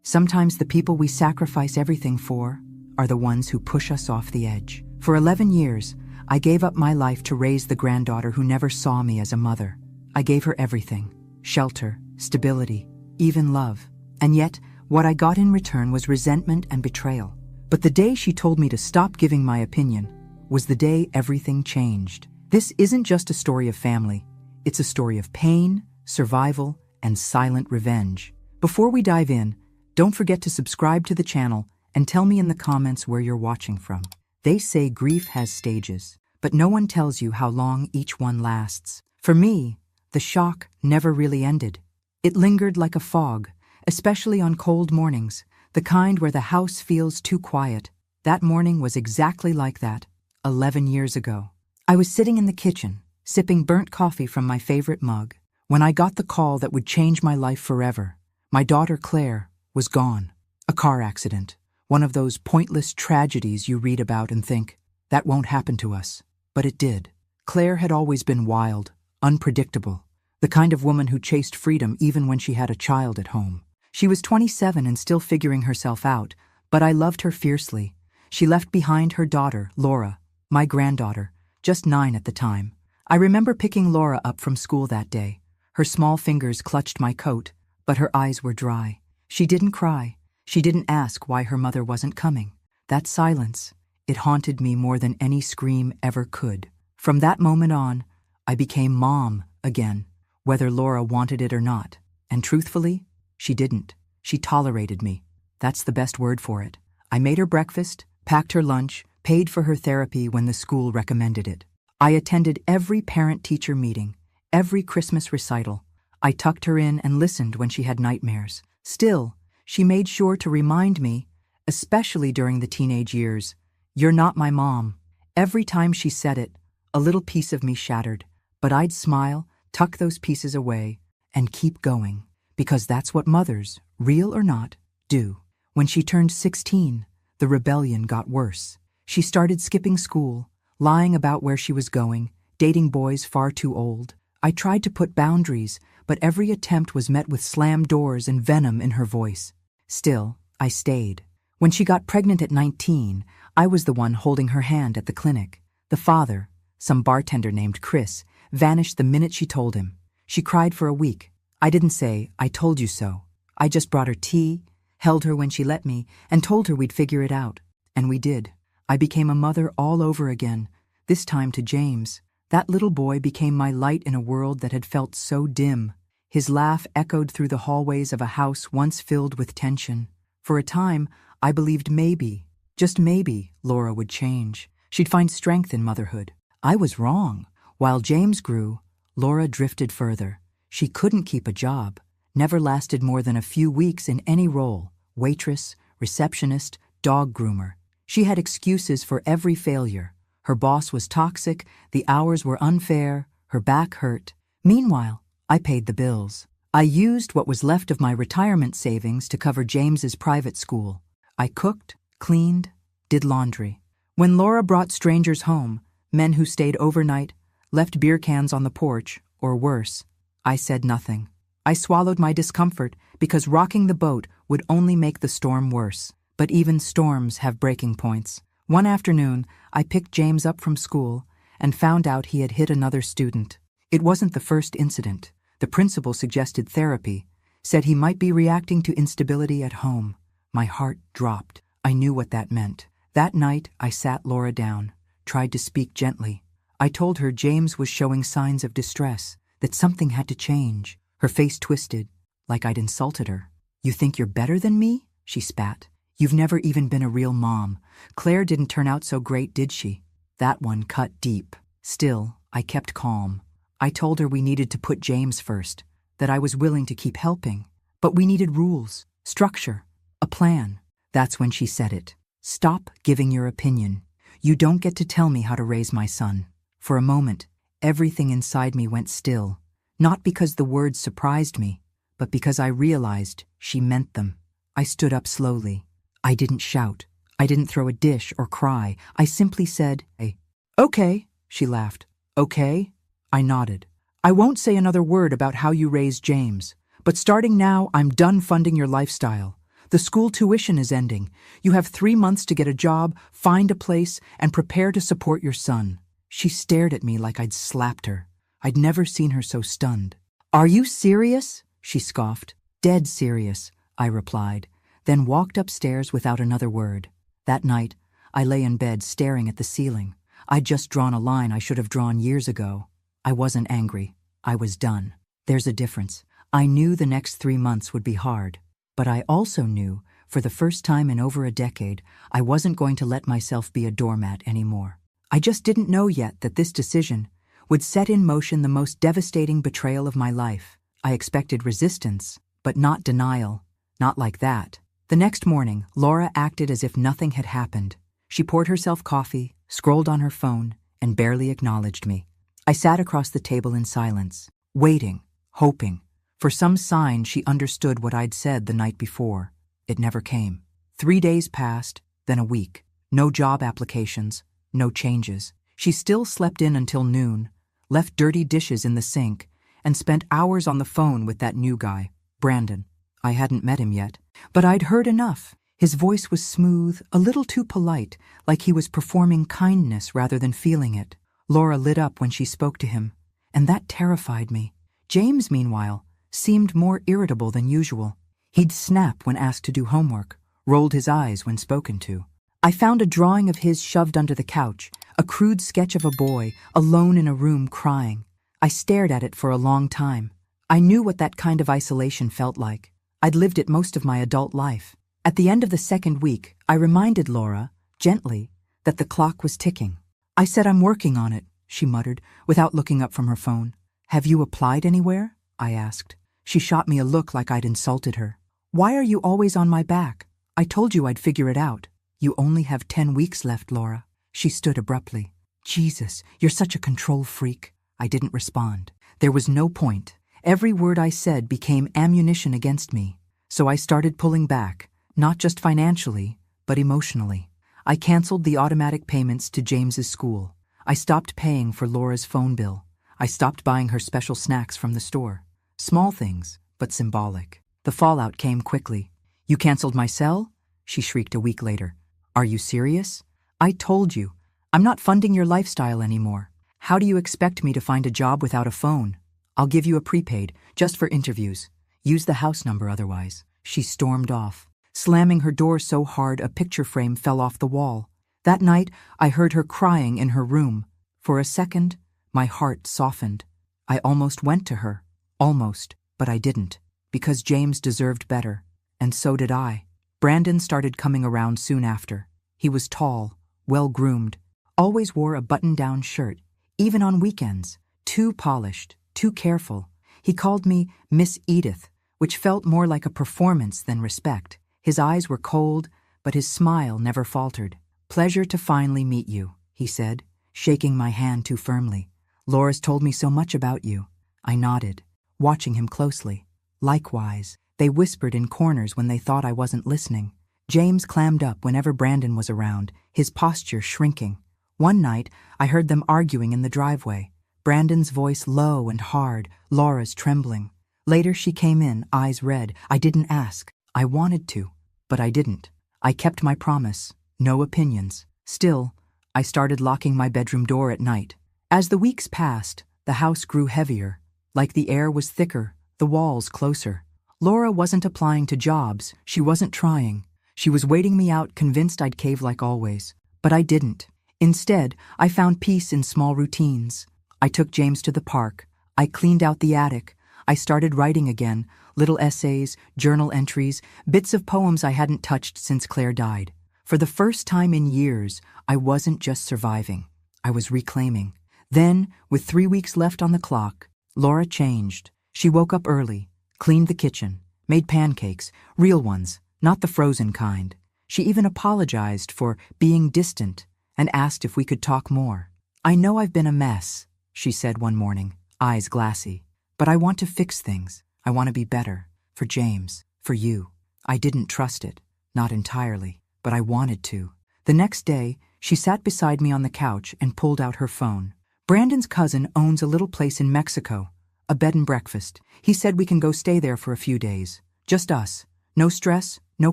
Sometimes the people we sacrifice everything for are the ones who push us off the edge. For 11 years, I gave up my life to raise the granddaughter who never saw me as a mother. I gave her everything: shelter, stability, even love. And yet, what I got in return was resentment and betrayal. But the day she told me to stop giving my opinion was the day everything changed. This isn't just a story of family. It's a story of pain, survival, and silent revenge. Before we dive in, don't forget to subscribe to the channel and tell me in the comments where you're watching from. They say grief has stages, but no one tells you how long each one lasts. For me, the shock never really ended. It lingered like a fog, especially on cold mornings, the kind where the house feels too quiet. That morning was exactly like that, 11 years ago. I was sitting in the kitchen, sipping burnt coffee from my favorite mug, when I got the call that would change my life forever. My daughter Claire was gone. A car accident. One of those pointless tragedies you read about and think, that won't happen to us. But it did. Claire had always been wild, unpredictable, the kind of woman who chased freedom even when she had a child at home. She was 27 and still figuring herself out, but I loved her fiercely. She left behind her daughter, Laura, my granddaughter, just 9 at the time. I remember picking Laura up from school that day. Her small fingers clutched my coat, but her eyes were dry. She didn't cry. She didn't ask why her mother wasn't coming. That silence, it haunted me more than any scream ever could. From that moment on, I became mom again, whether Laura wanted it or not. And truthfully, she didn't. She tolerated me. That's the best word for it. I made her breakfast, packed her lunch, paid for her therapy when the school recommended it. I attended every parent-teacher meeting, every Christmas recital. I tucked her in and listened when she had nightmares. Still, she made sure to remind me, especially during the teenage years, "You're not my mom." Every time she said it, a little piece of me shattered, but I'd smile, tuck those pieces away, and keep going, because that's what mothers, real or not, do. When she turned 16, the rebellion got worse. She started skipping school, lying about where she was going, dating boys far too old. I tried to put boundaries, but every attempt was met with slammed doors and venom in her voice. Still, I stayed. When she got pregnant at 19, I was the one holding her hand at the clinic. The father, some bartender named Chris, vanished the minute she told him. She cried for a week. I didn't say, "I told you so." I just brought her tea, held her when she let me, and told her we'd figure it out. And we did. I became a mother all over again, this time to James. That little boy became my light in a world that had felt so dim. His laugh echoed through the hallways of a house once filled with tension. For a time, I believed maybe, just maybe, Laura would change. She'd find strength in motherhood. I was wrong. While James grew, Laura drifted further. She couldn't keep a job, never lasted more than a few weeks in any role: waitress, receptionist, dog groomer. She had excuses for every failure. Her boss was toxic, the hours were unfair, her back hurt. Meanwhile, I paid the bills. I used what was left of my retirement savings to cover James's private school. I cooked, cleaned, did laundry. When Laura brought strangers home, men who stayed overnight, left beer cans on the porch, or worse, I said nothing. I swallowed my discomfort because rocking the boat would only make the storm worse. But even storms have breaking points. One afternoon, I picked James up from school and found out he had hit another student. It wasn't the first incident. The principal suggested therapy, said he might be reacting to instability at home. My heart dropped. I knew what that meant. That night, I sat Laura down, tried to speak gently. I told her James was showing signs of distress, that something had to change. Her face twisted, like I'd insulted her. "You think you're better than me?" she spat. "You've never even been a real mom. Claire didn't turn out so great, did she?" That one cut deep. Still, I kept calm. I told her we needed to put James first, that I was willing to keep helping. But we needed rules, structure, a plan. That's when she said it. "Stop giving your opinion. You don't get to tell me how to raise my son." For a moment, everything inside me went still. Not because the words surprised me, but because I realized she meant them. I stood up slowly. I didn't shout. I didn't throw a dish or cry. I simply said, "Hey." "Okay," she laughed. "Okay?" I nodded. "I won't say another word about how you raised James, but starting now, I'm done funding your lifestyle. The school tuition is ending. You have 3 months to get a job, find a place, and prepare to support your son." She stared at me like I'd slapped her. I'd never seen her so stunned. "Are you serious?" she scoffed. "Dead serious," I replied, then walked upstairs without another word. That night, I lay in bed staring at the ceiling. I'd just drawn a line I should have drawn years ago. I wasn't angry. I was done. There's a difference. I knew the next 3 months would be hard, but I also knew, for the first time in over a decade, I wasn't going to let myself be a doormat anymore. I just didn't know yet that this decision would set in motion the most devastating betrayal of my life. I expected resistance, but not denial. Not like that. The next morning, Laura acted as if nothing had happened. She poured herself coffee, scrolled on her phone, and barely acknowledged me. I sat across the table in silence, waiting, hoping, for some sign she understood what I'd said the night before. It never came. 3 days passed, then a week. No job applications, no changes. She still slept in until noon, left dirty dishes in the sink, and spent hours on the phone with that new guy, Brandon. I hadn't met him yet, but I'd heard enough. His voice was smooth, a little too polite, like he was performing kindness rather than feeling it. Laura lit up when she spoke to him, and that terrified me. James, meanwhile, seemed more irritable than usual. He'd snap when asked to do homework, rolled his eyes when spoken to. I found a drawing of his shoved under the couch, a crude sketch of a boy alone in a room crying. I stared at it for a long time. I knew what that kind of isolation felt like. I'd lived it most of my adult life. At the end of the second week, I reminded Laura, gently, that the clock was ticking. "I said I'm working on it," she muttered, without looking up from her phone. "Have you applied anywhere?" I asked. She shot me a look like I'd insulted her. "Why are you always on my back? I told you I'd figure it out." "You only have 10 weeks left, Laura." She stood abruptly. "Jesus, you're such a control freak." I didn't respond. There was no point. Every word I said became ammunition against me. So I started pulling back, not just financially, but emotionally. I canceled the automatic payments to James's school. I stopped paying for Laura's phone bill. I stopped buying her special snacks from the store. Small things, but symbolic. The fallout came quickly. "You canceled my cell?" she shrieked a week later. "Are you serious? I told you. I'm not funding your lifestyle anymore. How do you expect me to find a job without a phone? I'll give you a prepaid, just for interviews. Use the house number otherwise." She stormed off, slamming her door so hard a picture frame fell off the wall. That night, I heard her crying in her room. For a second, my heart softened. I almost went to her. Almost, but I didn't. Because James deserved better. And so did I. Brandon started coming around soon after. He was tall, well-groomed, always wore a button-down shirt, even on weekends. Too polished, too careful. He called me Miss Edith, which felt more like a performance than respect. His eyes were cold, but his smile never faltered. "Pleasure to finally meet you," he said, shaking my hand too firmly. "Laura's told me so much about you." I nodded, watching him closely. Likewise, they whispered in corners when they thought I wasn't listening. James clammed up whenever Brandon was around, his posture shrinking. One night, I heard them arguing in the driveway. Brandon's voice low and hard, Laura's trembling. Later she came in, eyes red. I didn't ask. I wanted to, but I didn't. I kept my promise. No opinions. Still, I started locking my bedroom door at night. As the weeks passed, the house grew heavier. Like the air was thicker, the walls closer. Laura wasn't applying to jobs. She wasn't trying. She was waiting me out, convinced I'd cave like always. But I didn't. Instead, I found peace in small routines. I took James to the park. I cleaned out the attic. I started writing again, little essays, journal entries, bits of poems I hadn't touched since Claire died. For the first time in years, I wasn't just surviving. I was reclaiming. Then, with 3 weeks left on the clock, Laura changed. She woke up early, cleaned the kitchen, made pancakes, real ones, not the frozen kind. She even apologized for being distant and asked if we could talk more. "I know I've been a mess," she said one morning, eyes glassy. "But I want to fix things. I want to be better. For James. For you." I didn't trust it. Not entirely. But I wanted to. The next day, she sat beside me on the couch and pulled out her phone. "Brandon's cousin owns a little place in Mexico. A bed and breakfast. He said we can go stay there for a few days. Just us. No stress, no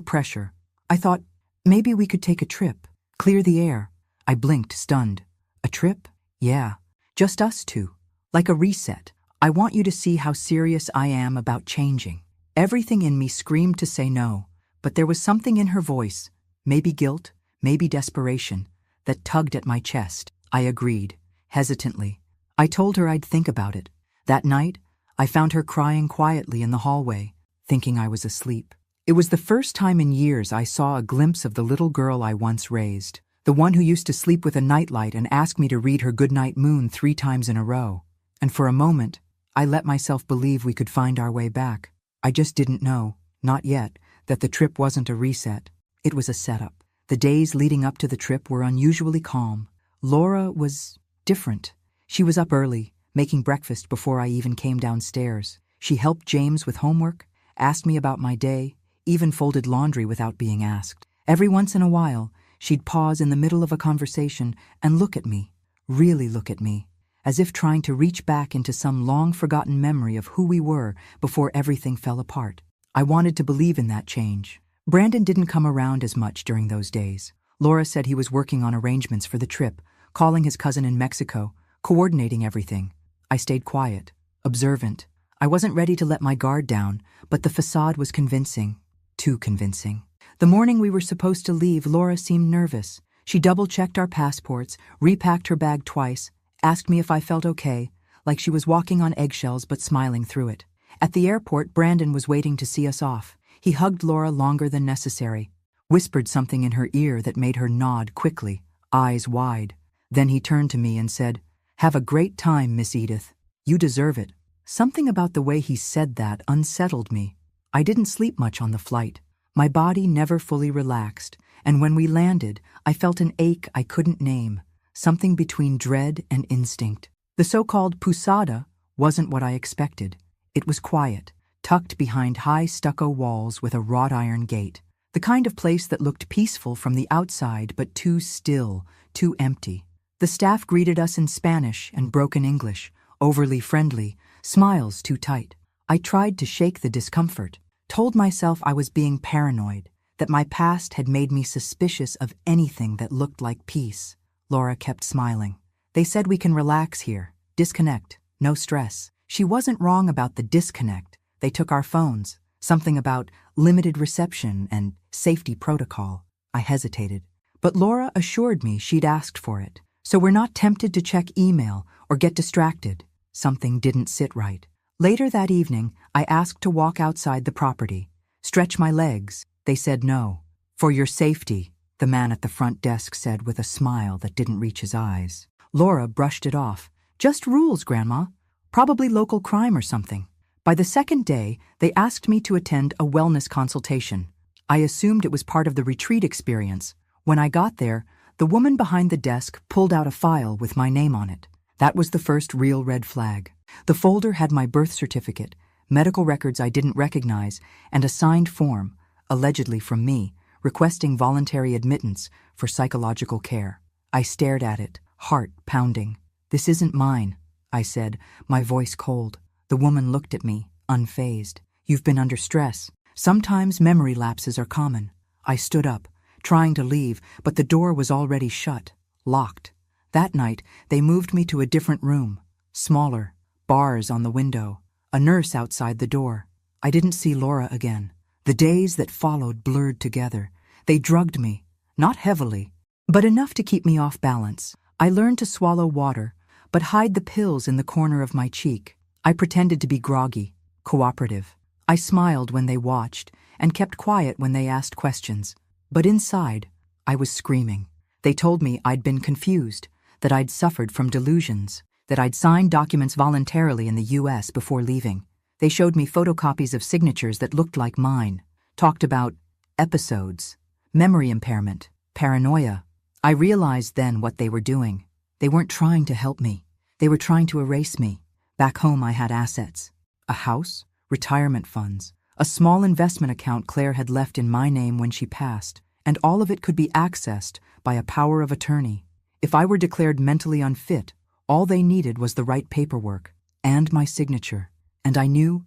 pressure. I thought, maybe we could take a trip, clear the air. I blinked, stunned. A trip? Yeah, just us two. Like a reset. I want you to see how serious I am about changing. Everything in me screamed to say no, but there was something in her voice, maybe guilt, maybe desperation, that tugged at my chest. I agreed, hesitantly. I told her I'd think about it. That night, I found her crying quietly in the hallway, thinking I was asleep. It was the first time in years I saw a glimpse of the little girl I once raised, the one who used to sleep with a nightlight and ask me to read her goodnight moon 3 times in a row. And for a moment, I let myself believe we could find our way back. I just didn't know, not yet, that the trip wasn't a reset. It was a setup. The days leading up to the trip were unusually calm. Laura was different. She was up early, making breakfast before I even came downstairs. She helped James with homework, asked me about my day, even folded laundry without being asked. Every once in a while, she'd pause in the middle of a conversation and look at me, really look at me, as if trying to reach back into some long-forgotten memory of who we were before everything fell apart. I wanted to believe in that change. Brandon didn't come around as much during those days. Laura said he was working on arrangements for the trip, calling his cousin in Mexico, coordinating everything. I stayed quiet, observant. I wasn't ready to let my guard down, but the facade was convincing, too convincing. The morning we were supposed to leave, Laura seemed nervous. She double-checked our passports, repacked her bag twice, asked me if I felt okay, like she was walking on eggshells but smiling through it. At the airport, Brandon was waiting to see us off. He hugged Laura longer than necessary, whispered something in her ear that made her nod quickly, eyes wide. Then he turned to me and said, "Have a great time, Miss Edith. You deserve it." Something about the way he said that unsettled me. I didn't sleep much on the flight. My body never fully relaxed, and when we landed, I felt an ache I couldn't name, something between dread and instinct. The so-called pousada wasn't what I expected. It was quiet, tucked behind high stucco walls with a wrought iron gate, the kind of place that looked peaceful from the outside but too still, too empty. The staff greeted us in Spanish and broken English, overly friendly, smiles too tight. I tried to shake the discomfort, told myself I was being paranoid, that my past had made me suspicious of anything that looked like peace. Laura kept smiling. They said we can relax here, disconnect, no stress. She wasn't wrong about the disconnect. They took our phones, something about limited reception and safety protocol. I hesitated, but Laura assured me she'd asked for it, so we're not tempted to check email or get distracted. Something didn't sit right. Later that evening, I asked to walk outside the property, stretch my legs. They said no. "For your safety," the man at the front desk said with a smile that didn't reach his eyes. Laura brushed it off. "Just rules, Grandma. Probably local crime or something." By the second day, they asked me to attend a wellness consultation. I assumed it was part of the retreat experience. When I got there, the woman behind the desk pulled out a file with my name on it. That was the first real red flag. The folder had my birth certificate, medical records I didn't recognize, and a signed form, allegedly from me, requesting voluntary admittance for psychological care. I stared at it, heart pounding. "This isn't mine," I said, my voice cold. The woman looked at me, unfazed. "You've been under stress. Sometimes memory lapses are common." I stood up, trying to leave, but the door was already shut, locked. That night, they moved me to a different room, smaller, bars on the window, a nurse outside the door. I didn't see Laura again. The days that followed blurred together. They drugged me, not heavily, but enough to keep me off balance. I learned to swallow water, but hide the pills in the corner of my cheek. I pretended to be groggy, cooperative. I smiled when they watched and kept quiet when they asked questions. But inside, I was screaming. They told me I'd been confused, that I'd suffered from delusions, that I'd signed documents voluntarily in the US before leaving. They showed me photocopies of signatures that looked like mine, talked about episodes, memory impairment, paranoia. I realized then what they were doing. They weren't trying to help me. They were trying to erase me. Back home I had assets. A house, retirement funds, a small investment account Claire had left in my name when she passed, and all of it could be accessed by a power of attorney. If I were declared mentally unfit, all they needed was the right paperwork and my signature. And I knew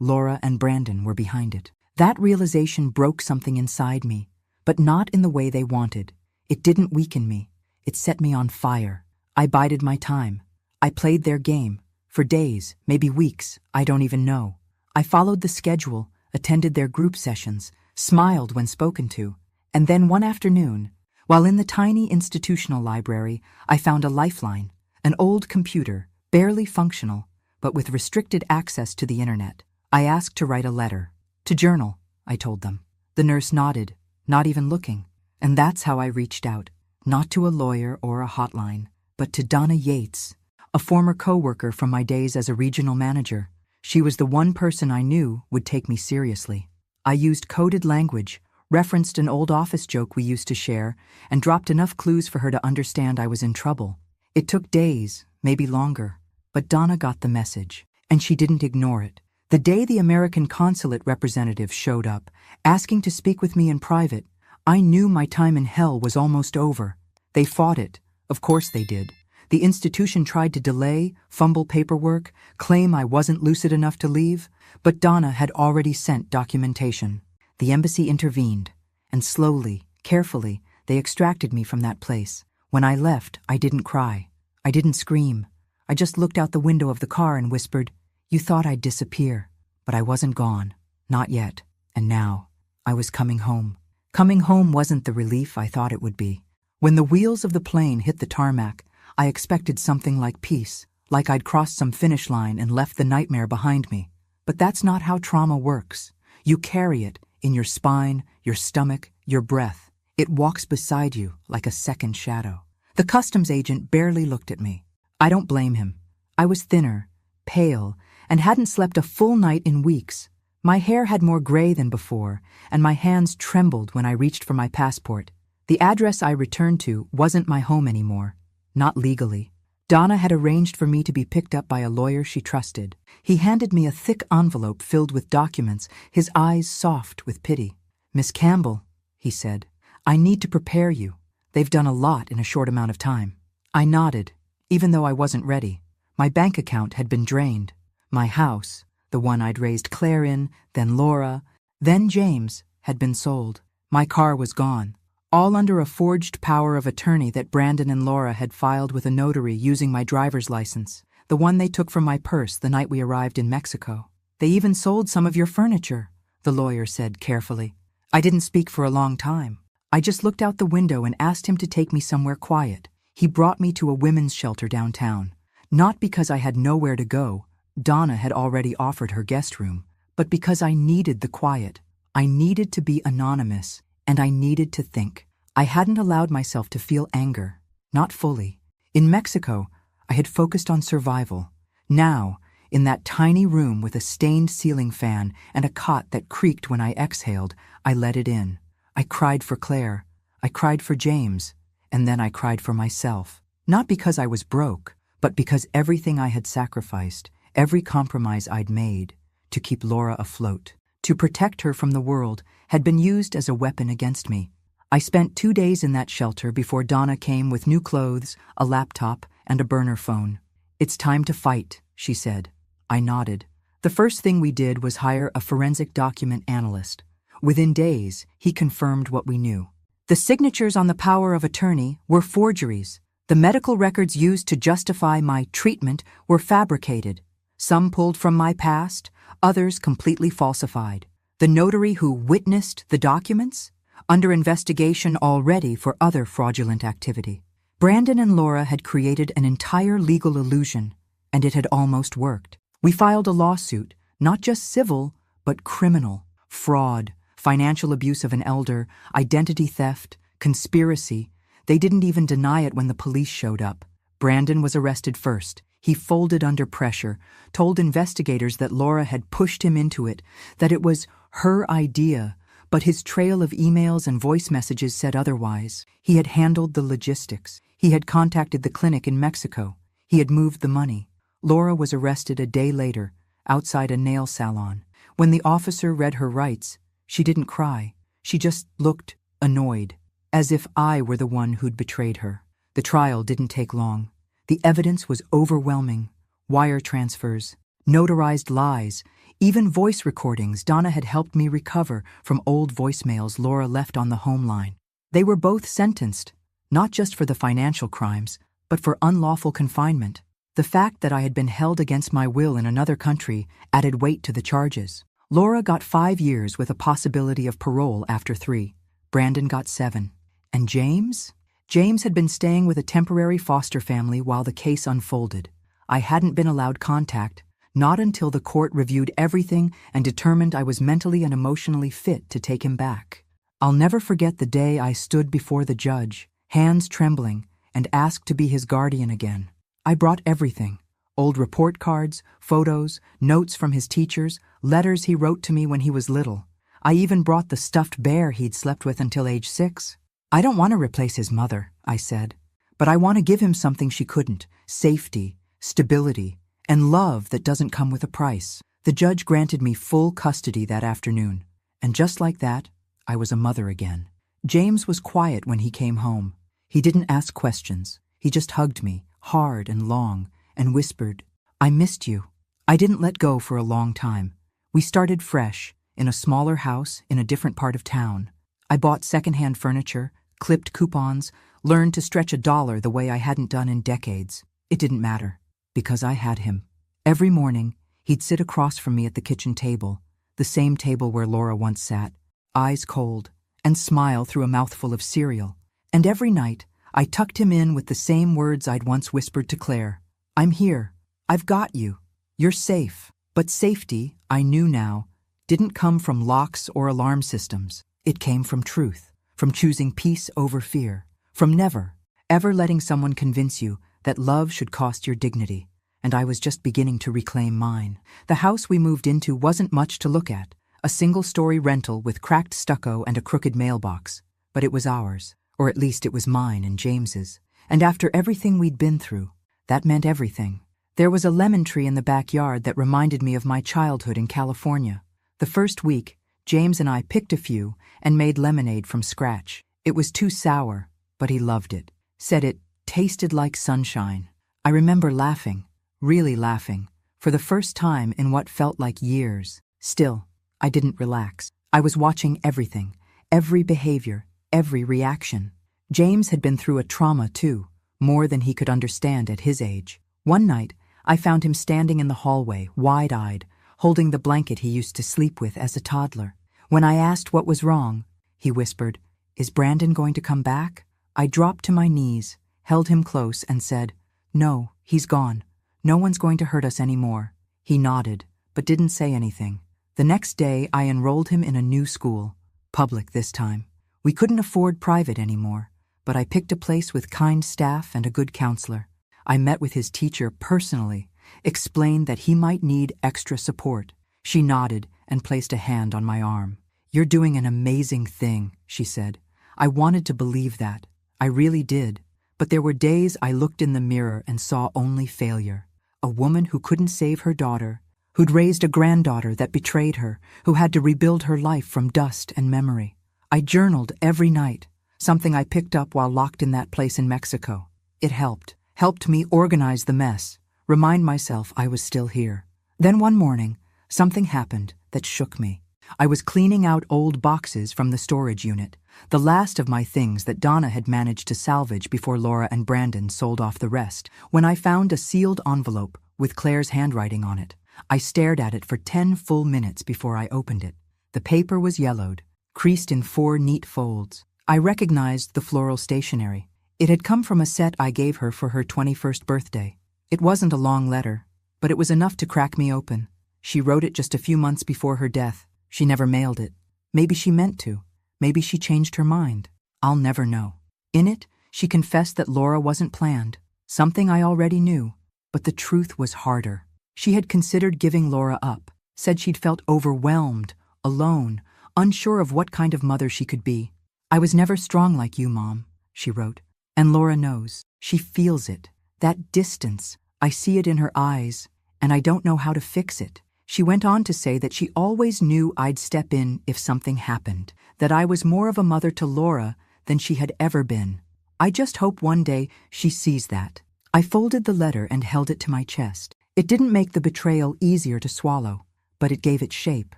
Laura and Brandon were behind it. That realization broke something inside me, but not in the way they wanted. It didn't weaken me. It set me on fire. I bided my time. I played their game. For days, maybe weeks, I don't even know. I followed the schedule, attended their group sessions, smiled when spoken to, and then one afternoon, while in the tiny institutional library, I found a lifeline, an old computer, barely functional, but with restricted access to the internet. I asked to write a letter. To journal, I told them. The nurse nodded, not even looking, and that's how I reached out, not to a lawyer or a hotline, but to Donna Yates, a former co-worker from my days as a regional manager. She was the one person I knew would take me seriously. I used coded language, referenced an old office joke we used to share, and dropped enough clues for her to understand I was in trouble. It took days, maybe longer, but Donna got the message, and she didn't ignore it. The day the American consulate representative showed up, asking to speak with me in private, I knew my time in hell was almost over. They fought it. Of course they did. The institution tried to delay, fumble paperwork, claim I wasn't lucid enough to leave, but Donna had already sent documentation. The embassy intervened, and slowly, carefully, they extracted me from that place. When I left, I didn't cry. I didn't scream. I just looked out the window of the car and whispered, "You thought I'd disappear." But I wasn't gone. Not yet. And now, I was coming home. Coming home wasn't the relief I thought it would be. When the wheels of the plane hit the tarmac, I expected something like peace, like I'd crossed some finish line and left the nightmare behind me. But that's not how trauma works. You carry it in your spine, your stomach, your breath. It walks beside you like a second shadow. The customs agent barely looked at me. I don't blame him. I was thinner, pale, and hadn't slept a full night in weeks. My hair had more gray than before, and my hands trembled when I reached for my passport. The address I returned to wasn't my home anymore. Not legally. Donna had arranged for me to be picked up by a lawyer she trusted. He handed me a thick envelope filled with documents, his eyes soft with pity. "Miss Campbell," he said, "I need to prepare you. They've done a lot in a short amount of time." I nodded, even though I wasn't ready. My bank account had been drained. My house, the one I'd raised Claire in, then Laura, then James, had been sold. My car was gone. All under a forged power of attorney that Brandon and Laura had filed with a notary using my driver's license, the one they took from my purse the night we arrived in Mexico. "They even sold some of your furniture," the lawyer said carefully. I didn't speak for a long time. I just looked out the window and asked him to take me somewhere quiet. He brought me to a women's shelter downtown. Not because I had nowhere to go, Donna had already offered her guest room, but because I needed the quiet. I needed to be anonymous, and I needed to think. I hadn't allowed myself to feel anger. Not fully. In Mexico, I had focused on survival. Now, in that tiny room with a stained ceiling fan and a cot that creaked when I exhaled, I let it in. I cried for Claire. I cried for James. And then I cried for myself. Not because I was broke, but because everything I had sacrificed, every compromise I'd made, to keep Laura afloat, to protect her from the world, had been used as a weapon against me. I spent 2 days in that shelter before Donna came with new clothes, a laptop, and a burner phone. "It's time to fight," she said. I nodded. The first thing we did was hire a forensic document analyst. Within days, he confirmed what we knew. The signatures on the power of attorney were forgeries. The medical records used to justify my treatment were fabricated. Some pulled from my past, others completely falsified. The notary who witnessed the documents? Under investigation already for other fraudulent activity. Brandon and Laura had created an entire legal illusion, and it had almost worked. We filed a lawsuit, not just civil, but criminal. Fraud, financial abuse of an elder, identity theft, conspiracy. They didn't even deny it when the police showed up. Brandon was arrested first. He folded under pressure, told investigators that Laura had pushed him into it, that it was her idea, but his trail of emails and voice messages said otherwise. He had handled the logistics. He had contacted the clinic in Mexico. He had moved the money. Laura was arrested a day later, outside a nail salon. When the officer read her rights, she didn't cry. She just looked annoyed, as if I were the one who'd betrayed her. The trial didn't take long. The evidence was overwhelming. Wire transfers, notarized lies, Even voice recordings Donna had helped me recover from old voicemails Laura left on the home line. They were both sentenced, not just for the financial crimes, but for unlawful confinement. The fact that I had been held against my will in another country added weight to the charges. Laura got 5 years with a possibility of parole after 3. Brandon got 7. And James? James had been staying with a temporary foster family while the case unfolded. I hadn't been allowed contact, not until the court reviewed everything and determined I was mentally and emotionally fit to take him back. I'll never forget the day I stood before the judge, hands trembling, and asked to be his guardian again. I brought everything: old report cards, photos, notes from his teachers, letters he wrote to me when he was little. I even brought the stuffed bear he'd slept with until age 6. I don't want to replace his mother, I said, but I want to give him something she couldn't: safety, stability, and love that doesn't come with a price. The judge granted me full custody that afternoon, and just like that, I was a mother again. James was quiet when he came home. He didn't ask questions. He just hugged me, hard and long, and whispered, "I missed you." I didn't let go for a long time. We started fresh, in a smaller house in a different part of town. I bought secondhand furniture, clipped coupons, learned to stretch $1 the way I hadn't done in decades. It didn't matter, because I had him. Every morning, he'd sit across from me at the kitchen table, the same table where Laura once sat, eyes cold, and smile through a mouthful of cereal. And every night, I tucked him in with the same words I'd once whispered to Claire. "I'm here. I've got you. You're safe." But safety, I knew now, didn't come from locks or alarm systems. It came from truth, from choosing peace over fear, from never, ever letting someone convince you that love should cost your dignity. And I was just beginning to reclaim mine. The house we moved into wasn't much to look at, a single-story rental with cracked stucco and a crooked mailbox. But it was ours, or at least it was mine and James's. And after everything we'd been through, that meant everything. There was a lemon tree in the backyard that reminded me of my childhood in California. The first week, James and I picked a few and made lemonade from scratch. It was too sour, but he loved it, said it tasted like sunshine. I remember laughing, really laughing, for the first time in what felt like years. Still, I didn't relax. I was watching everything, every behavior, every reaction. James had been through a trauma too, more than he could understand at his age. One night, I found him standing in the hallway, wide-eyed, holding the blanket he used to sleep with as a toddler. When I asked what was wrong, he whispered, "Is Brandon going to come back?" I dropped to my knees, held him close, and said, "No, he's gone. No one's going to hurt us anymore." He nodded, but didn't say anything. The next day, I enrolled him in a new school, public this time. We couldn't afford private anymore, but I picked a place with kind staff and a good counselor. I met with his teacher personally, explained that he might need extra support. She nodded and placed a hand on my arm. "You're doing an amazing thing," she said. I wanted to believe that. I really did. But there were days I looked in the mirror and saw only failure. A woman who couldn't save her daughter, who'd raised a granddaughter that betrayed her, who had to rebuild her life from dust and memory. I journaled every night, something I picked up while locked in that place in Mexico. It helped me organize the mess, remind myself I was still here. Then one morning, something happened that shook me. I was cleaning out old boxes from the storage unit, the last of my things that Donna had managed to salvage before Laura and Brandon sold off the rest, when I found a sealed envelope with Claire's handwriting on it. I stared at it for 10 full minutes before I opened it. The paper was yellowed, creased in 4 neat folds. I recognized the floral stationery. It had come from a set I gave her for her 21st birthday. It wasn't a long letter, but it was enough to crack me open. She wrote it just a few months before her death. She never mailed it. Maybe she meant to. Maybe she changed her mind. I'll never know. In it, she confessed that Laura wasn't planned, something I already knew, but the truth was harder. She had considered giving Laura up, said she'd felt overwhelmed, alone, unsure of what kind of mother she could be. "I was never strong like you, Mom," she wrote. "And Laura knows. She feels it. That distance. I see it in her eyes, and I don't know how to fix it." She went on to say that she always knew I'd step in if something happened, that I was more of a mother to Laura than she had ever been. I just hope one day she sees that. I folded the letter and held it to my chest. It didn't make the betrayal easier to swallow, but it gave it shape,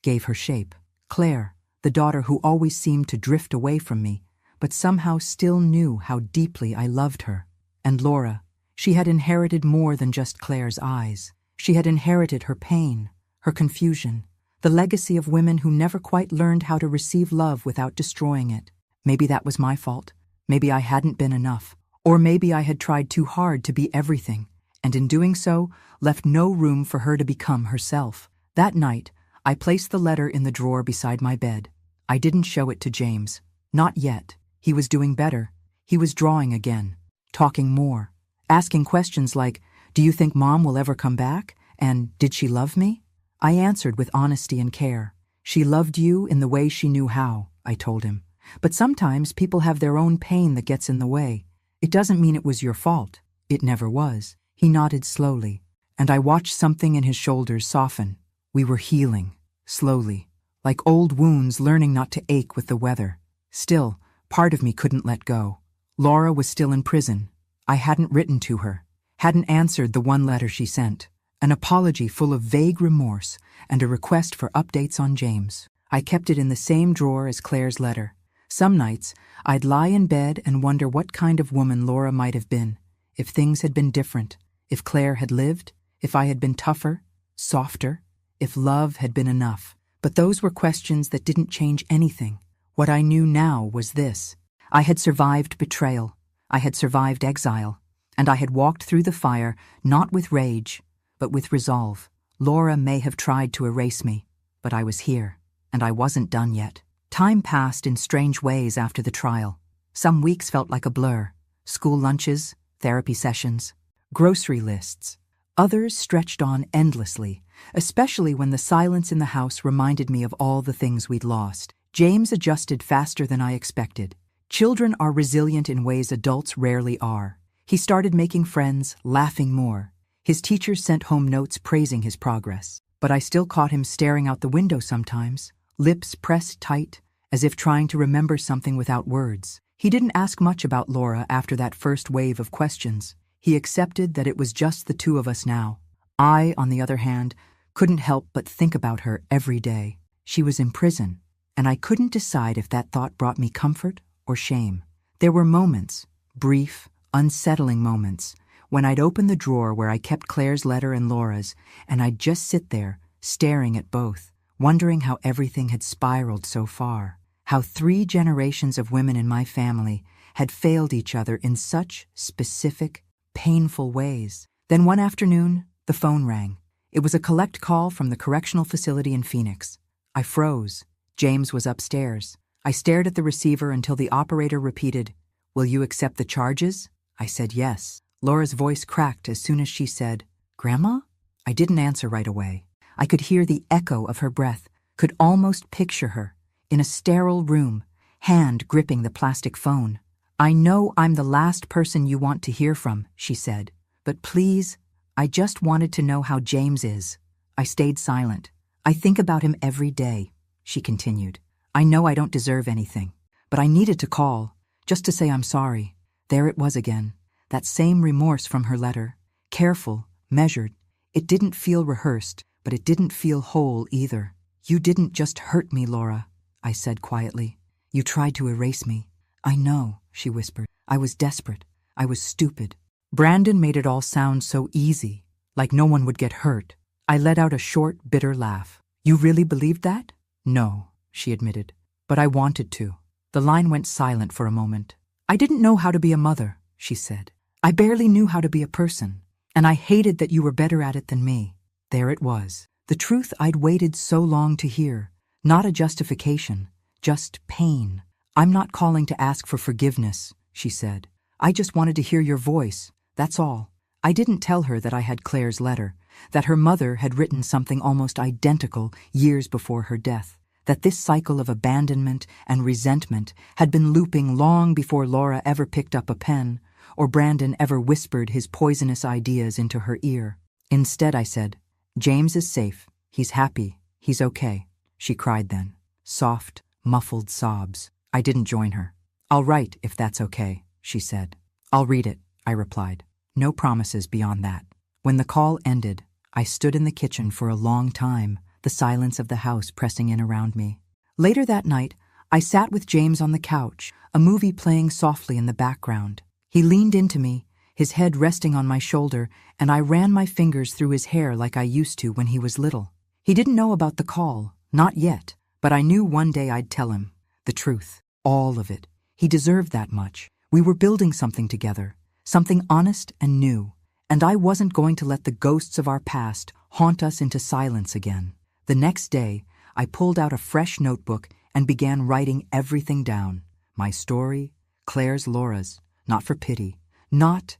gave her shape. Claire, the daughter who always seemed to drift away from me, but somehow still knew how deeply I loved her. And Laura, she had inherited more than just Claire's eyes. She had inherited her pain, her confusion, the legacy of women who never quite learned how to receive love without destroying it. Maybe that was my fault. Maybe I hadn't been enough. Or maybe I had tried too hard to be everything, and in doing so, left no room for her to become herself. That night, I placed the letter in the drawer beside my bed. I didn't show it to James. Not yet. He was doing better. He was drawing again, talking more, asking questions like, "Do you think Mom will ever come back?" And "Did she love me?" I answered with honesty and care. "She loved you in the way she knew how," I told him. "But sometimes people have their own pain that gets in the way. It doesn't mean it was your fault. It never was." He nodded slowly, and I watched something in his shoulders soften. We were healing, slowly, like old wounds learning not to ache with the weather. Still, part of me couldn't let go. Laura was still in prison. I hadn't written to her, hadn't answered the one letter she sent, an apology full of vague remorse and a request for updates on James. I kept it in the same drawer as Claire's letter. Some nights, I'd lie in bed and wonder what kind of woman Laura might have been, if things had been different, if Claire had lived, if I had been tougher, softer, if love had been enough. But those were questions that didn't change anything. What I knew now was this. I had survived betrayal. I had survived exile. And I had walked through the fire, not with rage, but with resolve. Laura may have tried to erase me, but I was here, and I wasn't done yet. Time passed in strange ways after the trial. Some weeks felt like a blur. School lunches, therapy sessions, grocery lists. Others stretched on endlessly, especially when the silence in the house reminded me of all the things we'd lost. James adjusted faster than I expected. Children are resilient in ways adults rarely are. He started making friends, laughing more. His teachers sent home notes praising his progress. But I still caught him staring out the window sometimes, lips pressed tight, as if trying to remember something without words. He didn't ask much about Laura after that first wave of questions. He accepted that it was just the two of us now. I, on the other hand, couldn't help but think about her every day. She was in prison, and I couldn't decide if that thought brought me comfort or shame. There were moments, brief, unsettling moments, when I'd open the drawer where I kept Claire's letter and Laura's, and I'd just sit there, staring at both, wondering how everything had spiraled so far, how 3 generations of women in my family had failed each other in such specific, painful ways. Then one afternoon, the phone rang. It was a collect call from the correctional facility in Phoenix. I froze. James was upstairs. I stared at the receiver until the operator repeated, "Will you accept the charges?" I said yes. Laura's voice cracked as soon as she said, "Grandma?" I didn't answer right away. I could hear the echo of her breath, could almost picture her, in a sterile room, hand gripping the plastic phone. "I know I'm the last person you want to hear from," she said, "but please, I just wanted to know how James is." I stayed silent. "I think about him every day," she continued. "I know I don't deserve anything, but I needed to call, just to say I'm sorry." There it was again, that same remorse from her letter. Careful, measured. It didn't feel rehearsed, but it didn't feel whole either. "You didn't just hurt me, Laura," I said quietly. "You tried to erase me." "I know," she whispered. "I was desperate. I was stupid." Brandon made it all sound so easy, like no one would get hurt. I let out a short, bitter laugh. "You really believed that?" "No," she admitted. "But I wanted to." The line went silent for a moment. "I didn't know how to be a mother," she said. "I barely knew how to be a person, and I hated that you were better at it than me." There it was, the truth I'd waited so long to hear. Not a justification, just pain. "I'm not calling to ask for forgiveness," she said. "I just wanted to hear your voice, that's all." I didn't tell her that I had Claire's letter, that her mother had written something almost identical years before her death, that this cycle of abandonment and resentment had been looping long before Laura ever picked up a pen, or Brandon ever whispered his poisonous ideas into her ear. Instead, I said, "James is safe. He's happy. He's okay." She cried then. Soft, muffled sobs. I didn't join her. "I'll write if that's okay," she said. "I'll read it," I replied. No promises beyond that. When the call ended, I stood in the kitchen for a long time, the silence of the house pressing in around me. Later that night, I sat with James on the couch, a movie playing softly in the background. He leaned into me, his head resting on my shoulder, and I ran my fingers through his hair like I used to when he was little. He didn't know about the call, not yet, but I knew one day I'd tell him the truth, all of it. He deserved that much. We were building something together, something honest and new, and I wasn't going to let the ghosts of our past haunt us into silence again. The next day, I pulled out a fresh notebook and began writing everything down. My story, Claire's, Laura's, not for pity, not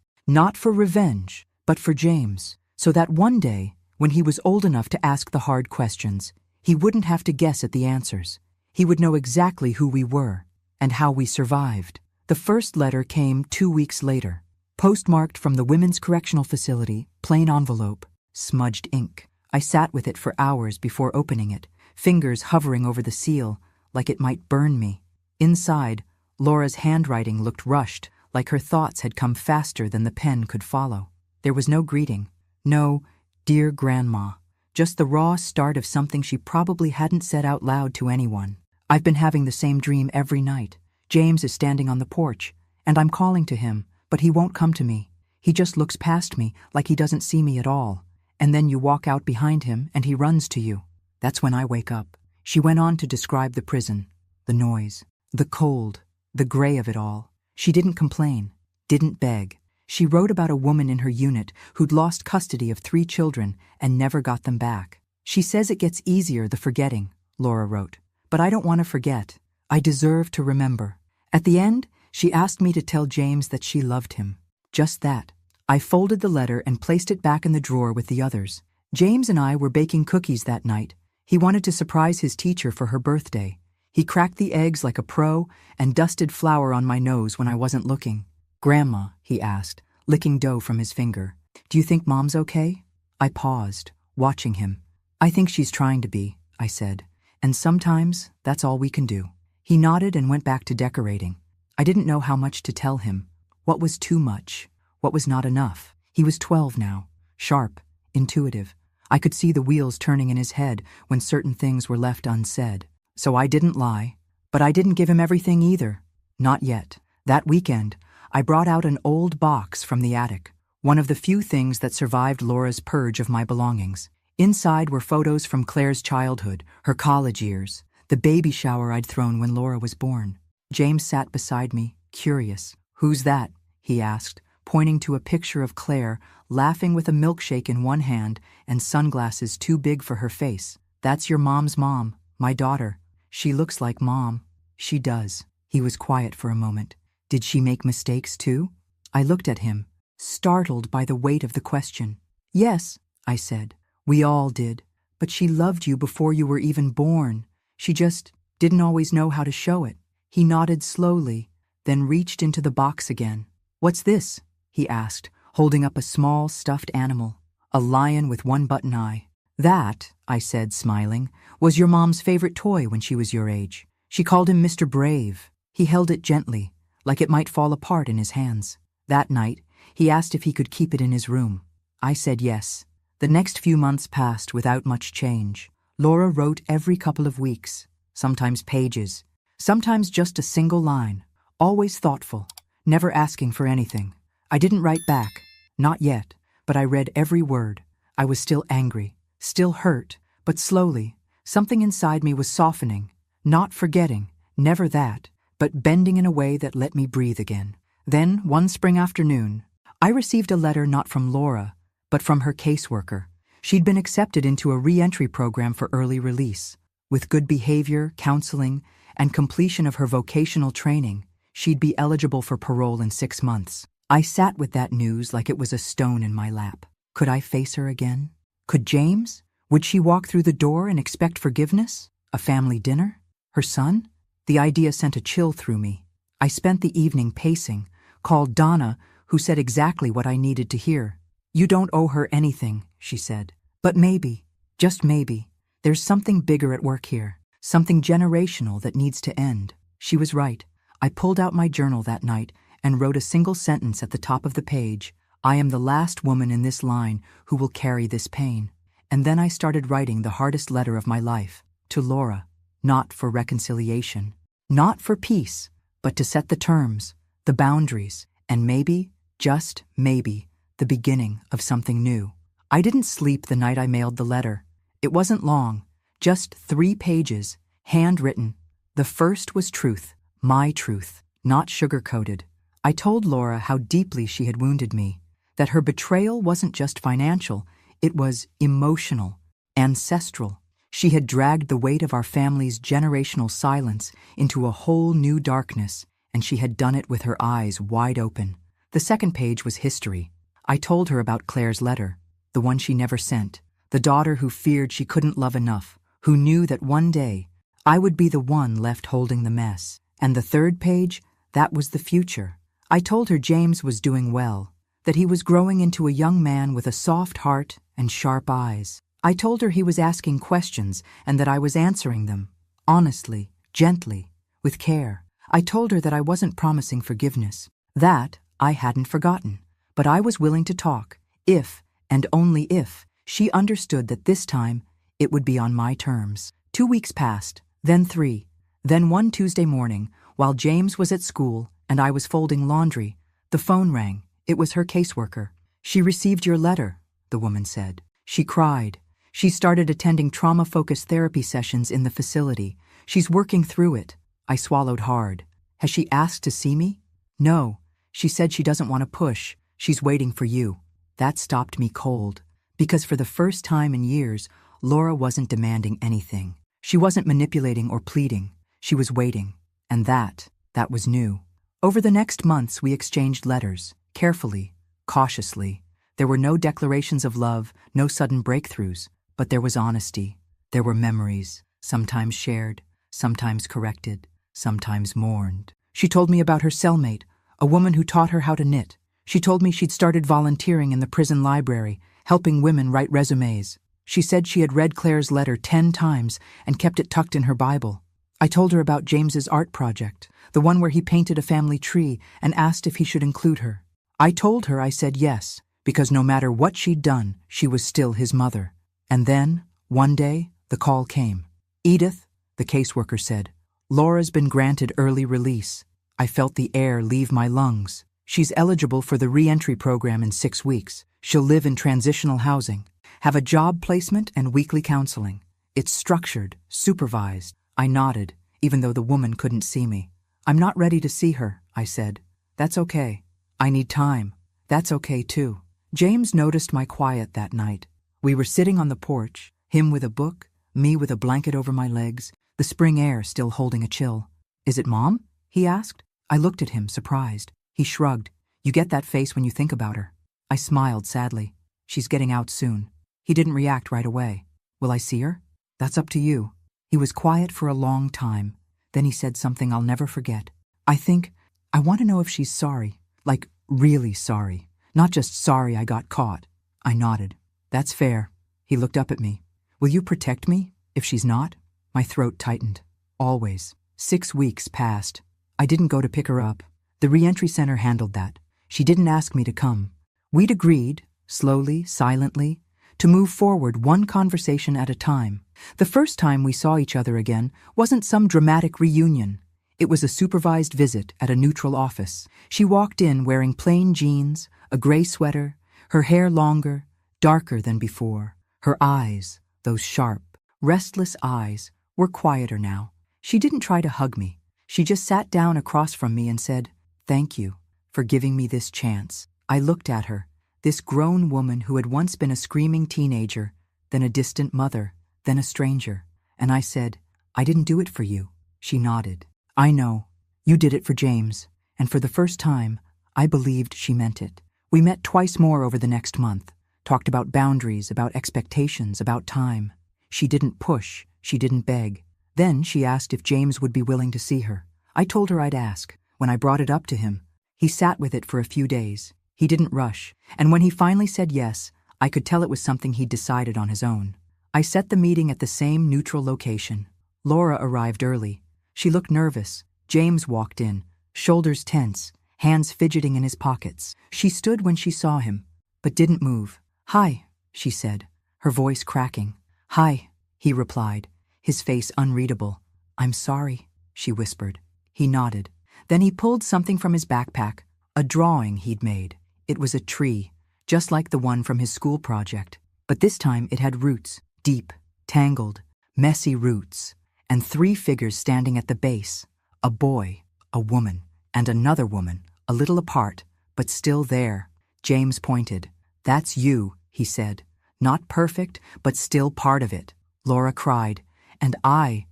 for revenge, but for James, so that one day, when he was old enough to ask the hard questions, he wouldn't have to guess at the answers. He would know exactly who we were and how we survived. The first letter came 2 weeks later, postmarked from the Women's Correctional Facility, plain envelope, smudged ink. I sat with it for hours before opening it, fingers hovering over the seal, like it might burn me. Inside, Laura's handwriting looked rushed, like her thoughts had come faster than the pen could follow. There was no greeting, no "Dear Grandma," just the raw start of something she probably hadn't said out loud to anyone. I've been having the same dream every night. James is standing on the porch, and I'm calling to him, but he won't come to me. He just looks past me like he doesn't see me at all. And then you walk out behind him and he runs to you. That's when I wake up. She went on to describe the prison, the noise, the cold, the gray of it all. She didn't complain, didn't beg. She wrote about a woman in her unit who'd lost custody of 3 children and never got them back. She says it gets easier, the forgetting, Laura wrote. But I don't want to forget. I deserve to remember. At the end, she asked me to tell James that she loved him. Just that. I folded the letter and placed it back in the drawer with the others. James and I were baking cookies that night. He wanted to surprise his teacher for her birthday. He cracked the eggs like a pro and dusted flour on my nose when I wasn't looking. "Grandma," he asked, licking dough from his finger, "do you think Mom's okay?" I paused, watching him. "I think she's trying to be," I said, "and sometimes that's all we can do." He nodded and went back to decorating. I didn't know how much to tell him. What was too much? What was not enough? He was 12 now, sharp, intuitive. I could see the wheels turning in his head when certain things were left unsaid. So I didn't lie, but I didn't give him everything either. Not yet. That weekend, I brought out an old box from the attic, one of the few things that survived Laura's purge of my belongings. Inside were photos from Claire's childhood, her college years, the baby shower I'd thrown when Laura was born. James sat beside me, curious. "Who's that?" he asked, pointing to a picture of Claire, laughing with a milkshake in one hand and sunglasses too big for her face. "That's your mom's mom, my daughter. She looks like Mom." "She does." He was quiet for a moment. "Did she make mistakes too?" I looked at him, startled by the weight of the question. "Yes," I said. "We all did. But she loved you before you were even born. She just didn't always know how to show it." He nodded slowly, then reached into the box again. "What's this?" he asked, holding up a small stuffed animal, a lion with one button eye. "That," I said, smiling, "was your mom's favorite toy when she was your age. She called him Mr. Brave." He held it gently, like it might fall apart in his hands. That night, he asked if he could keep it in his room. I said yes. The next few months passed without much change. Laura wrote every couple of weeks, sometimes pages, sometimes just a single line, always thoughtful, never asking for anything. I didn't write back, not yet, but I read every word. I was still angry, still hurt, but slowly, something inside me was softening, not forgetting, never that, but bending in a way that let me breathe again. Then, one spring afternoon, I received a letter not from Laura, but from her caseworker. She'd been accepted into a re-entry program for early release. With good behavior, counseling, and completion of her vocational training, she'd be eligible for parole in 6 months. I sat with that news like it was a stone in my lap. Could I face her again? Could James? Would she walk through the door and expect forgiveness? A family dinner? Her son? The idea sent a chill through me. I spent the evening pacing, called Donna, who said exactly what I needed to hear. "You don't owe her anything," she said. "But maybe, just maybe, there's something bigger at work here, something generational that needs to end." She was right. I pulled out my journal that night and wrote a single sentence at the top of the page. "I am the last woman in this line who will carry this pain." And then I started writing the hardest letter of my life, to Laura, not for reconciliation, not for peace, but to set the terms, the boundaries, and maybe, just maybe, the beginning of something new. I didn't sleep the night I mailed the letter. It wasn't long, just 3 pages, handwritten. The first was truth, my truth, not sugar-coated. I told Laura how deeply she had wounded me, that her betrayal wasn't just financial, it was emotional, ancestral. She had dragged the weight of our family's generational silence into a whole new darkness, and she had done it with her eyes wide open. The second page was history. I told her about Claire's letter, the one she never sent, the daughter who feared she couldn't love enough, who knew that one day I would be the one left holding the mess. And the third page, that was the future. I told her James was doing well, that he was growing into a young man with a soft heart and sharp eyes. I told her he was asking questions and that I was answering them, honestly, gently, with care. I told her that I wasn't promising forgiveness. That I hadn't forgotten, but I was willing to talk, if, and only if, she understood that this time it would be on my terms. 2 weeks passed, then 3, then one Tuesday morning, while James was at school and I was folding laundry, the phone rang. It was her caseworker. "She received your letter," the woman said. She cried. She started attending trauma-focused therapy sessions in the facility. She's working through it. I swallowed hard. Has she asked to see me? No. She said she doesn't want to push. She's waiting for you. That stopped me cold. Because for the first time in years, Laura wasn't demanding anything. She wasn't manipulating or pleading. She was waiting. And that was new. Over the next months, we exchanged letters, carefully, cautiously. There were no declarations of love, no sudden breakthroughs, but there was honesty. There were memories, sometimes shared, sometimes corrected, sometimes mourned. She told me about her cellmate, a woman who taught her how to knit. She told me she'd started volunteering in the prison library, helping women write resumes. She said she had read Claire's letter 10 times and kept it tucked in her Bible. I told her about James's art project, the one where he painted a family tree and asked if he should include her. I told her I said yes, because no matter what she'd done, she was still his mother. And then, one day, the call came. "Edith," the caseworker said, "Laura's been granted early release." I felt the air leave my lungs. She's eligible for the re-entry program in 6 weeks. She'll live in transitional housing, have a job placement and weekly counseling. It's structured, supervised. I nodded, even though the woman couldn't see me. "I'm not ready to see her," I said. "That's okay. I need time." "That's okay, too." James noticed my quiet that night. We were sitting on the porch, him with a book, me with a blanket over my legs, the spring air still holding a chill. "Is it Mom?" he asked. I looked at him, surprised. He shrugged. "You get that face when you think about her." I smiled sadly. "She's getting out soon." He didn't react right away. "Will I see her?" "That's up to you." He was quiet for a long time. Then he said something I'll never forget. I want to know if she's sorry, like really sorry, not just sorry I got caught." I nodded. "That's fair." He looked up at me. "Will you protect me if she's not?" My throat tightened. "Always." 6 weeks passed. I didn't go to pick her up. The re-entry center handled that. She didn't ask me to come. We'd agreed, slowly, silently, to move forward one conversation at a time. The first time we saw each other again wasn't some dramatic reunion. It was a supervised visit at a neutral office. She walked in wearing plain jeans, a gray sweater, her hair longer, darker than before. Her eyes, those sharp, restless eyes, were quieter now. She didn't try to hug me. She just sat down across from me and said, "Thank you for giving me this chance." I looked at her, this grown woman who had once been a screaming teenager, then a distant mother, then a stranger, and I said, "I didn't do it for you." She nodded. "I know. You did it for James." And for the first time, I believed she meant it. We met twice more over the next month, talked about boundaries, about expectations, about time. She didn't push, she didn't beg. Then she asked if James would be willing to see her. I told her I'd ask. When I brought it up to him, he sat with it for a few days. He didn't rush, and when he finally said yes, I could tell it was something he'd decided on his own. I set the meeting at the same neutral location. Laura arrived early. She looked nervous. James walked in, shoulders tense, hands fidgeting in his pockets. She stood when she saw him, but didn't move. "Hi," she said. her voice cracking. "Hi," he replied, his face unreadable. "I'm sorry," she whispered. He nodded. Then he pulled something from his backpack, a drawing he'd made. It was a tree, just like the one from his school project. But this time it had roots, deep, tangled, messy roots, and 3 figures standing at the base. A boy, a woman, and another woman, a little apart, but still there. James pointed. "That's you," he said. "Not perfect, but still part of it." Laura cried, and I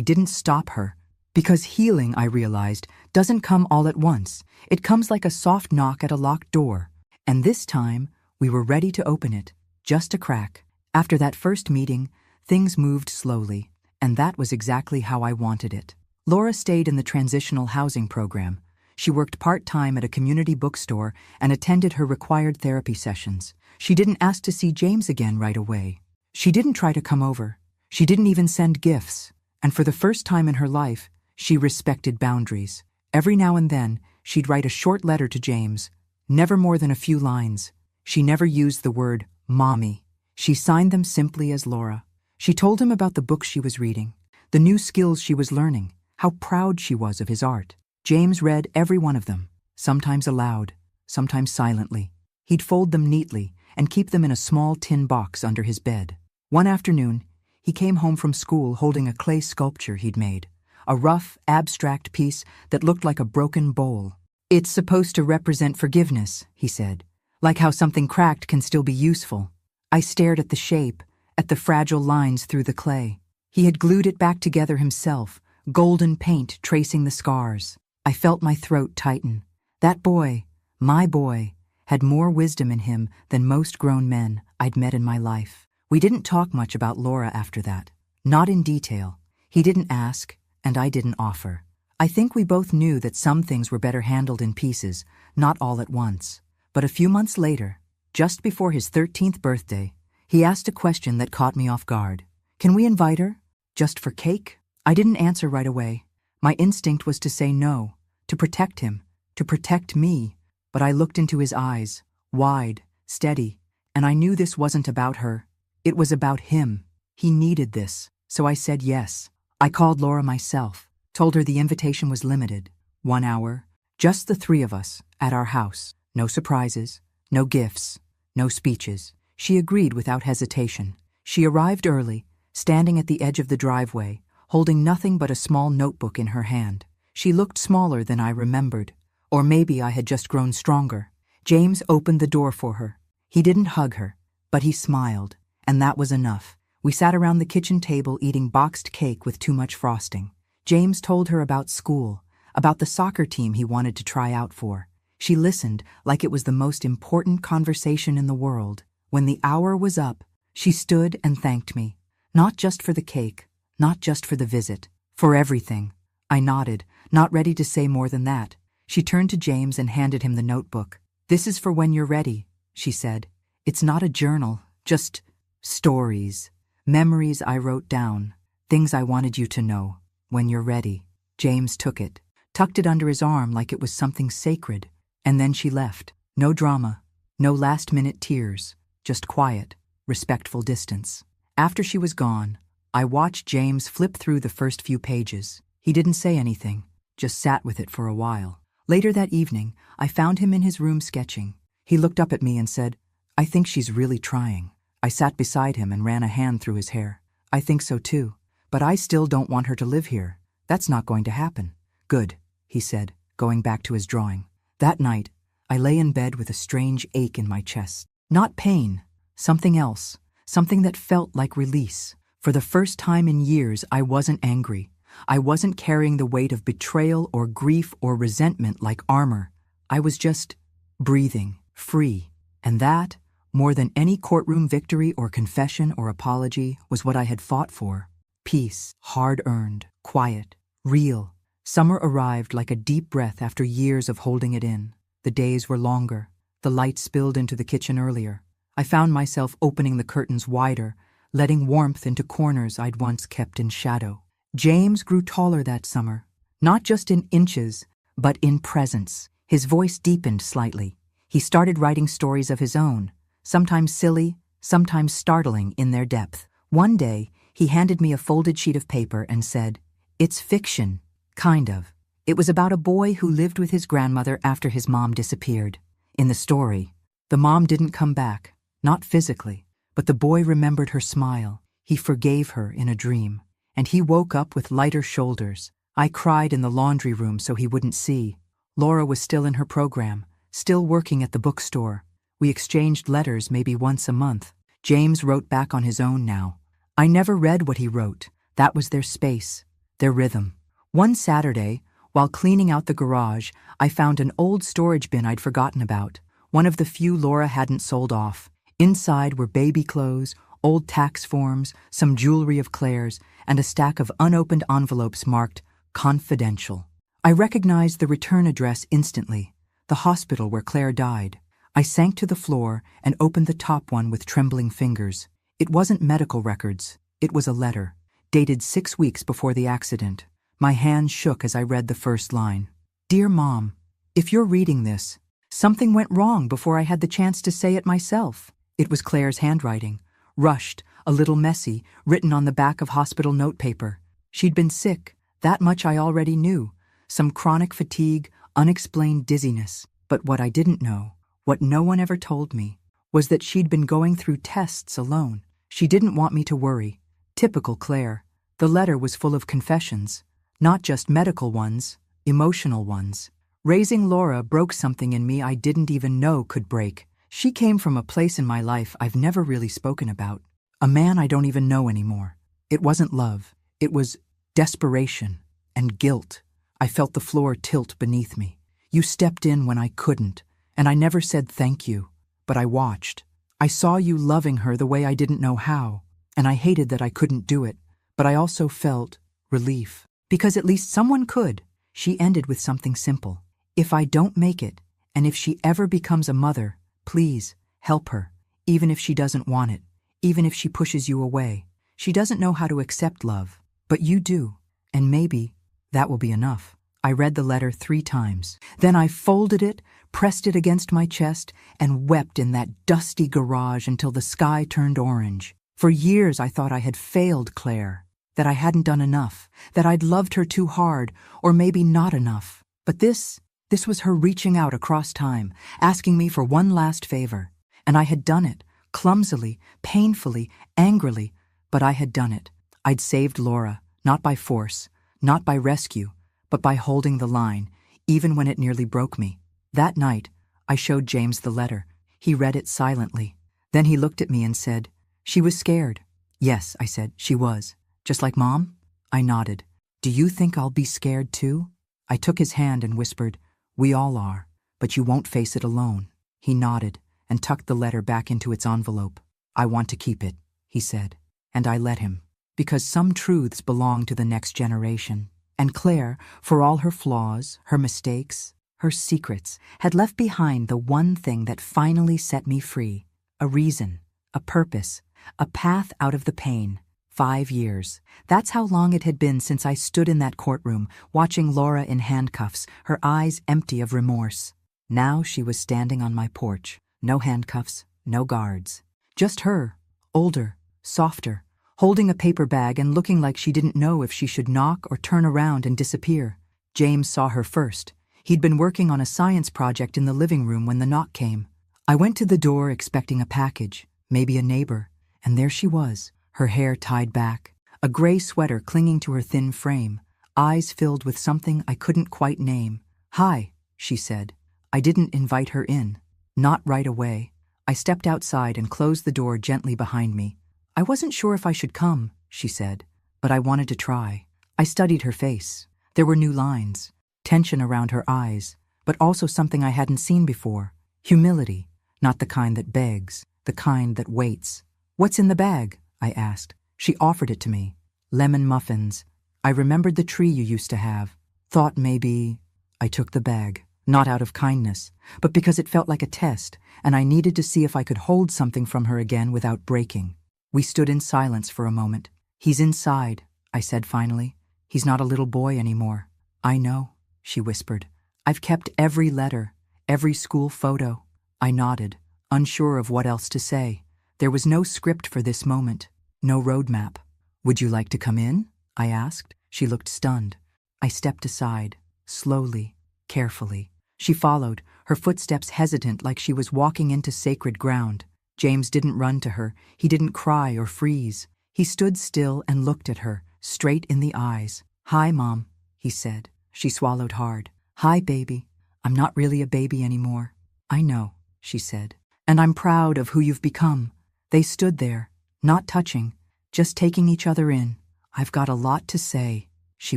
didn't stop her. Because healing, I realized, doesn't come all at once. It comes like a soft knock at a locked door. And this time, we were ready to open it. Just a crack. After that first meeting, things moved slowly, and that was exactly how I wanted it. Laura stayed in the transitional housing program. She worked part-time at a community bookstore and attended her required therapy sessions. She didn't ask to see James again right away. She didn't try to come over. She didn't even send gifts. And for the first time in her life, she respected boundaries. Every now and then, she'd write a short letter to James, never more than a few lines. She never used the word mommy. She signed them simply as Laura. She told him about the books she was reading, the new skills she was learning, how proud she was of his art. James read every one of them, sometimes aloud, sometimes silently. He'd fold them neatly and keep them in a small tin box under his bed. One afternoon, he came home from school holding a clay sculpture he'd made, a rough, abstract piece that looked like a broken bowl. "It's supposed to represent forgiveness," he said, "like how something cracked can still be useful." I stared at the shape, at the fragile lines through the clay. He had glued it back together himself, golden paint tracing the scars. I felt my throat tighten. That boy, my boy, had more wisdom in him than most grown men I'd met in my life. We didn't talk much about Laura after that. Not in detail. He didn't ask, and I didn't offer. I think we both knew that some things were better handled in pieces, not all at once. But a few months later, just before his 13th birthday, he asked a question that caught me off guard. "Can we invite her? Just for cake?" I didn't answer right away. My instinct was to say no, to protect him, to protect me. But I looked into his eyes, wide, steady, and I knew this wasn't about her. It was about him. He needed this, so I said yes. I called Laura myself, told her the invitation was limited. 1 hour, just the 3 of us, at our house. No surprises, no gifts, no speeches. She agreed without hesitation. She arrived early, standing at the edge of the driveway, holding nothing but a small notebook in her hand. She looked smaller than I remembered, or maybe I had just grown stronger. James opened the door for her. He didn't hug her, but he smiled, and that was enough. We sat around the kitchen table eating boxed cake with too much frosting. James told her about school, about the soccer team he wanted to try out for. She listened like it was the most important conversation in the world. When the hour was up, she stood and thanked me. Not just for the cake, not just for the visit, for everything. I nodded, not ready to say more than that. She turned to James and handed him the notebook. "This is for when you're ready," she said. "It's not a journal, just stories, memories I wrote down, things I wanted you to know, when you're ready." James took it, tucked it under his arm like it was something sacred, and then she left. No drama, no last-minute tears, just quiet, respectful distance. After she was gone, I watched James flip through the first few pages. He didn't say anything, just sat with it for a while. Later that evening, I found him in his room sketching. He looked up at me and said, "I think she's really trying." I sat beside him and ran a hand through his hair. "I think so too, but I still don't want her to live here. That's not going to happen." "Good," he said, going back to his drawing. That night, I lay in bed with a strange ache in my chest. Not pain, something else, something that felt like release. For the first time in years, I wasn't angry. I wasn't carrying the weight of betrayal or grief or resentment like armor. I was just breathing, free. And that, more than any courtroom victory or confession or apology, was what I had fought for. Peace, hard-earned, quiet, real. Summer arrived like a deep breath after years of holding it in. The days were longer. The light spilled into the kitchen earlier. I found myself opening the curtains wider, letting warmth into corners I'd once kept in shadow. James grew taller that summer, not just in inches, but in presence. His voice deepened slightly. He started writing stories of his own, sometimes silly, sometimes startling in their depth. One day, he handed me a folded sheet of paper and said, "It's fiction, kind of." It was about a boy who lived with his grandmother after his mom disappeared. In the story, the mom didn't come back, not physically, but the boy remembered her smile. He forgave her in a dream, and he woke up with lighter shoulders. I cried in the laundry room so he wouldn't see. Laura was still in her program, still working at the bookstore. We exchanged letters maybe once a month. James wrote back on his own now. I never read what he wrote. That was their space, their rhythm. One Saturday, while cleaning out the garage, I found an old storage bin I'd forgotten about, one of the few Laura hadn't sold off. Inside were baby clothes, old tax forms, some jewelry of Claire's, and a stack of unopened envelopes marked confidential. I recognized the return address instantly, the hospital where Claire died. I sank to the floor and opened the top one with trembling fingers. It wasn't medical records. It was a letter, dated 6 weeks before the accident. My hands shook as I read the first line. Dear Mom, if you're reading this, something went wrong before I had the chance to say it myself. It was Claire's handwriting, rushed, a little messy, written on the back of hospital notepaper. She'd been sick, that much I already knew. Some chronic fatigue, unexplained dizziness. But what I didn't know, what no one ever told me, was that she'd been going through tests alone. She didn't want me to worry. Typical Claire. The letter was full of confessions. Not just medical ones, emotional ones. Raising Laura broke something in me I didn't even know could break. She came from a place in my life I've never really spoken about. A man I don't even know anymore. It wasn't love. It was desperation and guilt. I felt the floor tilt beneath me. You stepped in when I couldn't, and I never said thank you, but I watched. I saw you loving her the way I didn't know how, and I hated that I couldn't do it, but I also felt relief. Because at least someone could. She ended with something simple. If I don't make it, and if she ever becomes a mother, please help her, even if she doesn't want it, even if she pushes you away. She doesn't know how to accept love, but you do, and maybe that will be enough. I read the letter 3 times. Then I folded it, pressed it against my chest, and wept in that dusty garage until the sky turned orange. For years I thought I had failed Claire, that I hadn't done enough, that I'd loved her too hard, or maybe not enough. But this was her reaching out across time, asking me for one last favor. And I had done it, clumsily, painfully, angrily, but I had done it. I'd saved Laura, not by force, not by rescue, but by holding the line, even when it nearly broke me. That night, I showed James the letter. He read it silently. Then he looked at me and said, "She was scared." "Yes," I said, "she was. Just like Mom?" I nodded. "Do you think I'll be scared too?" I took his hand and whispered, "We all are, but you won't face it alone." He nodded and tucked the letter back into its envelope. "I want to keep it," he said, and I let him, because some truths belong to the next generation. And Claire, for all her flaws, her mistakes, her secrets, had left behind the one thing that finally set me free. A reason, a purpose, a path out of the pain. 5 years. That's how long it had been since I stood in that courtroom, watching Laura in handcuffs, her eyes empty of remorse. Now she was standing on my porch. No handcuffs, no guards. Just her, older, softer, holding a paper bag and looking like she didn't know if she should knock or turn around and disappear. James saw her first. He'd been working on a science project in the living room when the knock came. I went to the door expecting a package, maybe a neighbor, and there she was. Her hair tied back, a gray sweater clinging to her thin frame, eyes filled with something I couldn't quite name. "Hi," she said. I didn't invite her in. Not right away. I stepped outside and closed the door gently behind me. "I wasn't sure if I should come," she said, "but I wanted to try." I studied her face. There were new lines, tension around her eyes, but also something I hadn't seen before. Humility, not the kind that begs, the kind that waits. "What's in the bag?" I asked. She offered it to me. "Lemon muffins. I remembered the tree you used to have. Thought maybe—" I took the bag, not out of kindness, but because it felt like a test, and I needed to see if I could hold something from her again without breaking. We stood in silence for a moment. "He's inside," I said finally. "He's not a little boy anymore." "I know," she whispered. "I've kept every letter, every school photo." I nodded, unsure of what else to say. There was no script for this moment, no roadmap. "Would you like to come in?" I asked. She looked stunned. I stepped aside, slowly, carefully. She followed, her footsteps hesitant like she was walking into sacred ground. James didn't run to her. He didn't cry or freeze. He stood still and looked at her, straight in the eyes. "Hi, Mom," he said. She swallowed hard. "Hi, baby. I'm not really a baby anymore." "I know," she said. "And I'm proud of who you've become." They stood there, not touching, just taking each other in. "I've got a lot to say," she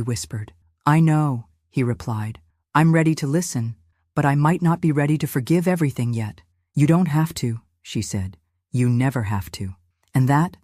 whispered. "I know," he replied. "I'm ready to listen, but I might not be ready to forgive everything yet." "You don't have to," she said. "You never have to." And that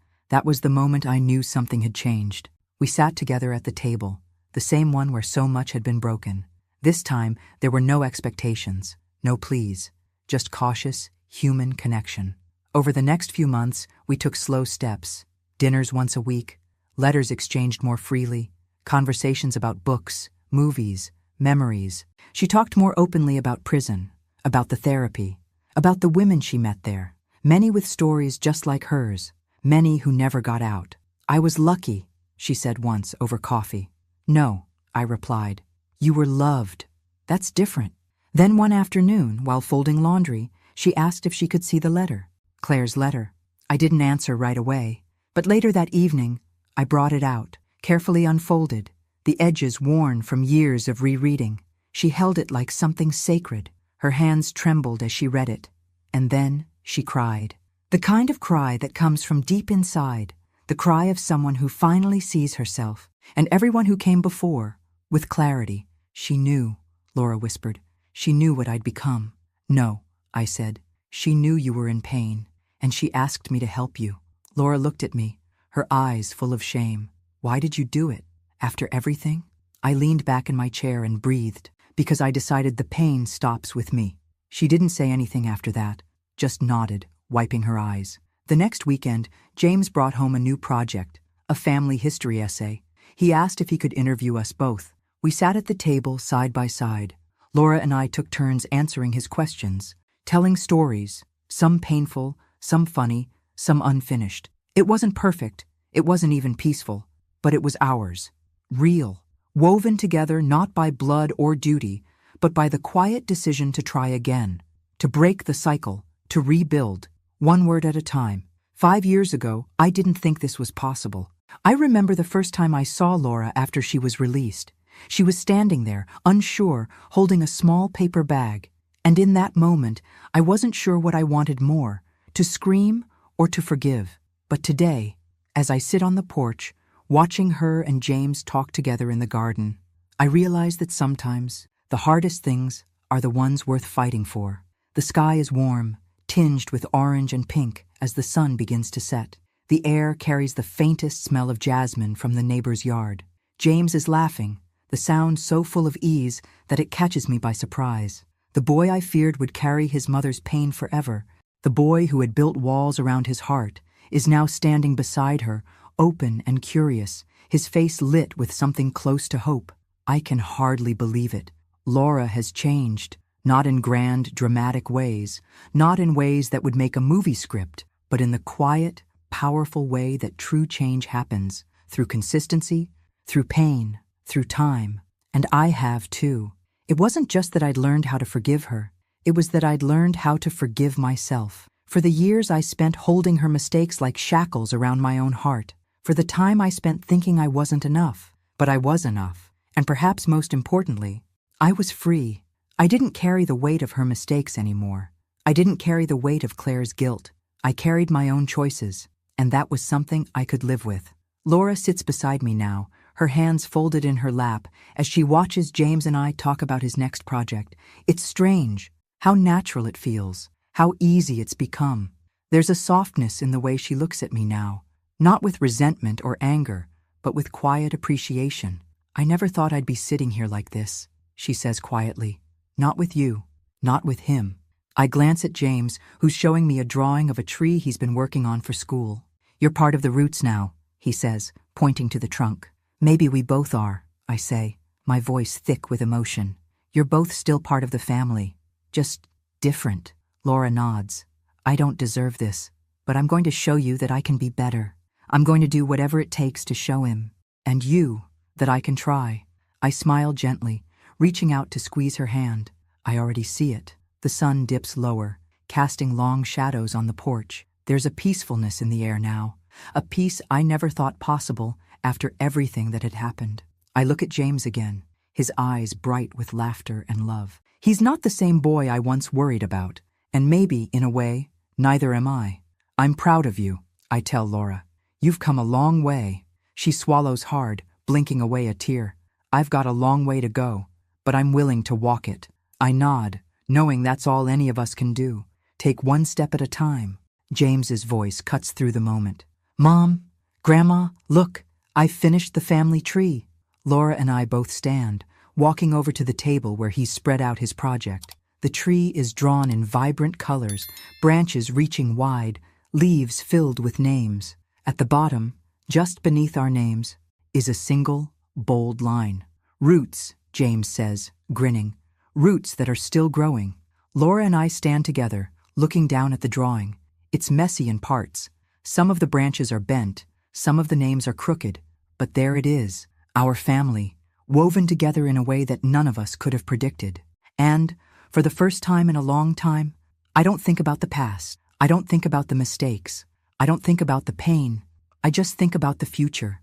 was the moment I knew something had changed. We sat together at the table, the same one where so much had been broken. This time, there were no expectations, no pleas, just cautious, human connection. Over the next few months, we took slow steps. Dinners once a week, letters exchanged more freely, conversations about books, movies, memories. She talked more openly about prison, about the therapy, about the women she met there, many with stories just like hers, many who never got out. "I was lucky," she said once over coffee. "No," I replied. "You were loved. That's different." Then one afternoon, while folding laundry, she asked if she could see the letter, Claire's letter. I didn't answer right away, but later that evening, I brought it out, carefully unfolded, the edges worn from years of rereading. She held it like something sacred. Her hands trembled as she read it. And then she cried. The kind of cry that comes from deep inside, the cry of someone who finally sees herself, and everyone who came before, with clarity. "She knew," Laura whispered. "She knew what I'd become." "No," I said. "She knew you were in pain, and she asked me to help you." Laura looked at me, her eyes full of shame. "Why did you do it? After everything?" I leaned back in my chair and breathed, because I decided the pain stops with me. She didn't say anything after that, just nodded, wiping her eyes. The next weekend, James brought home a new project, a family history essay. He asked if he could interview us both. We sat at the table side by side. Laura and I took turns answering his questions, telling stories, some painful, some funny, some unfinished. It wasn't perfect, it wasn't even peaceful, but it was ours. Real, woven together not by blood or duty, but by the quiet decision to try again, to break the cycle, to rebuild, one word at a time. 5 years ago, I didn't think this was possible. I remember the first time I saw Laura after she was released. She was standing there, unsure, holding a small paper bag. And in that moment, I wasn't sure what I wanted more, to scream or to forgive. But today, as I sit on the porch, watching her and James talk together in the garden, I realize that sometimes the hardest things are the ones worth fighting for. The sky is warm, tinged with orange and pink as the sun begins to set. The air carries the faintest smell of jasmine from the neighbor's yard. James is laughing, the sound so full of ease that it catches me by surprise. The boy I feared would carry his mother's pain forever, the boy who had built walls around his heart, is now standing beside her, open and curious, his face lit with something close to hope. I can hardly believe it. Laura has changed, not in grand, dramatic ways, not in ways that would make a movie script, but in the quiet, powerful way that true change happens, through consistency, through pain, through time. And I have too. It wasn't just that I'd learned how to forgive her. It was that I'd learned how to forgive myself. For the years I spent holding her mistakes like shackles around my own heart. For the time I spent thinking I wasn't enough. But I was enough. And perhaps most importantly, I was free. I didn't carry the weight of her mistakes anymore. I didn't carry the weight of Claire's guilt. I carried my own choices. And that was something I could live with. Laura sits beside me now, her hands folded in her lap, as she watches James and I talk about his next project. It's strange, how natural it feels, how easy it's become. There's a softness in the way she looks at me now, not with resentment or anger, but with quiet appreciation. "I never thought I'd be sitting here like this," she says quietly. "Not with you, not with him." I glance at James, who's showing me a drawing of a tree he's been working on for school. "You're part of the roots now," he says, pointing to the trunk. "Maybe we both are," I say, my voice thick with emotion. "You're both still part of the family, just different." Laura nods. "I don't deserve this," but I'm going to show you that I can be better. I'm going to do whatever it takes to show him, and you, that I can try." I smile gently, reaching out to squeeze her hand. I already see it. The sun dips lower, casting long shadows on the porch. There's a peacefulness in the air now, a peace I never thought possible after everything that had happened. I look at James again, his eyes bright with laughter and love. He's not the same boy I once worried about, and maybe, in a way, neither am I. "I'm proud of you," I tell Laura. "You've come a long way." She swallows hard, blinking away a tear. "I've got a long way to go, but I'm willing to walk it." I nod, knowing that's all any of us can do. Take one step at a time. James's voice cuts through the moment. "Mom, Grandma, look, I've finished the family tree." Laura and I both stand, walking over to the table where he's spread out his project. The tree is drawn in vibrant colors, branches reaching wide, leaves filled with names. At the bottom, just beneath our names, is a single, bold line. "Roots," James says, grinning. "Roots that are still growing." Laura and I stand together, looking down at the drawing. It's messy in parts. Some of the branches are bent, some of the names are crooked, but there it is, our family, woven together in a way that none of us could have predicted. And, for the first time in a long time, I don't think about the past. I don't think about the mistakes. I don't think about the pain. I just think about the future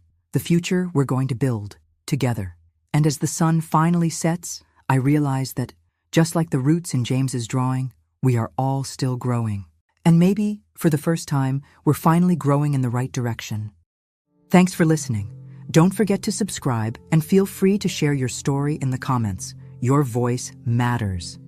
we're going to build, together. And as the sun finally sets, I realize that, just like the roots in James's drawing, we are all still growing. And maybe, for the first time, we're finally growing in the right direction. Thanks for listening. Don't forget to subscribe and feel free to share your story in the comments. Your voice matters.